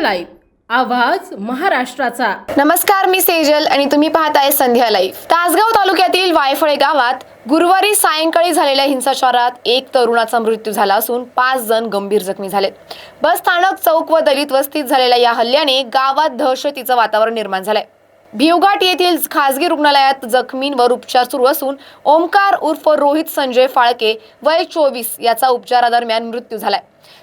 Live आवाज महाराष्ट्राचा। नमस्कार, मी सेजल आणि तुम्ही पाहताय संध्या लाईव्ह। तासगाव तालुक्यातील वायफळे गावात गुरुवारी सायंकाळी झालेल्या हिंसाचारात एक तरुणाचा मृत्यू झाला असून 5 जण गंभीर जखमी झालेत। बस स्थानक चौक व दलित वस्तीत झालेल्या या हल्ल्याने गावात दहशतीचं वातावरण निर्माण झालंय। भिवघाट येथील खासगी रुग्णालयात जखमींवर उपचार सुरू असून ओमकार उर्फ रोहित संजय फाळके वय 24 याचा उपचारादरम्यान मृत्यू झालाय।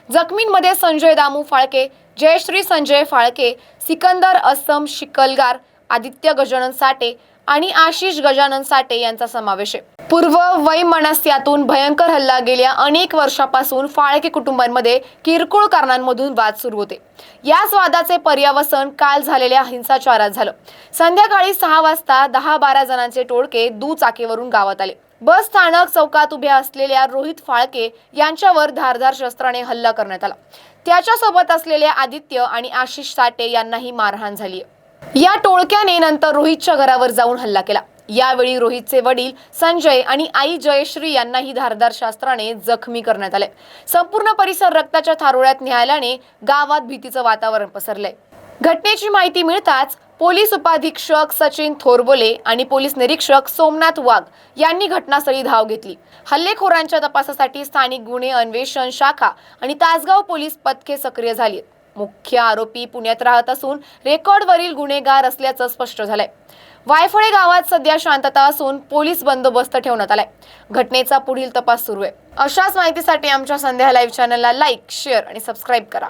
जखमींमध्ये संजय दामू फाळके, जयश्री संजय फाळके, सिकंदर असम शिकलगार, आदित्य गजानन साठे आणि आशिष गजानन साठे यांचा समावेश आहे। पूर्व वैमनस्यातून भयंकर हल्ला गेल्या अनेक वर्षापासून फाळके कुटुंबांमध्ये किरकोळ कारणांमधून वाद सुरू होते। याच वादाचे पर्यावसन काल झालेल्या हिंसाचारात झालं। संध्याकाळी 6 वाजता 10-12 जणांचे टोळके दुचाकीवरून गावात आले। बस स्थानक चौकात उभ्या असलेल्या रोहित फाळके यांच्यावर धारदार शस्त्राने हल्ला करण्यात आला। त्याच्यासोबत असलेले आदित्य आणि आशिष साठे यांनाही मारहाण झाली। या टोळक्याने नंतर रोहितच्या घरावर जाऊन हल्ला केला। यावेळी रोहितचे वडील संजय आणि आई जयश्री यांनाही धारदार शस्त्राने जखमी करण्यात आले। संपूर्ण परिसर रक्ताच्या थारोळ्यात न्यायालयाने गावात भीतीचं वातावरण पसरलंय। घटनेची माहिती मिळताच पोलीस उपाधीक्षक सचिन थोरबोले आणि पोलीस निरीक्षक सोमनाथ वाघ यांनी घटनास्थळी धाव घेतली। हल्लेखोरांच्या तपासासाठी स्थानिक गुन्हे अन्वेषण शाखा आणि तासगाव पोलीस पथके सक्रिय झाली। मुख्य आरोपी पुण्यात राहत असून रेकॉर्डवरील गुन्हेगार असल्याचं स्पष्ट झालंय। वायफळे गावात सध्या शांतता असून पोलीस बंदोबस्त ठेवण्यात आलाय। घटनेचा पुढील तपास सुरू आहे। अशाच माहितीसाठी आमच्या संध्या लाईव्ह चॅनलला लाईक, शेअर आणि सबस्क्राईब करा।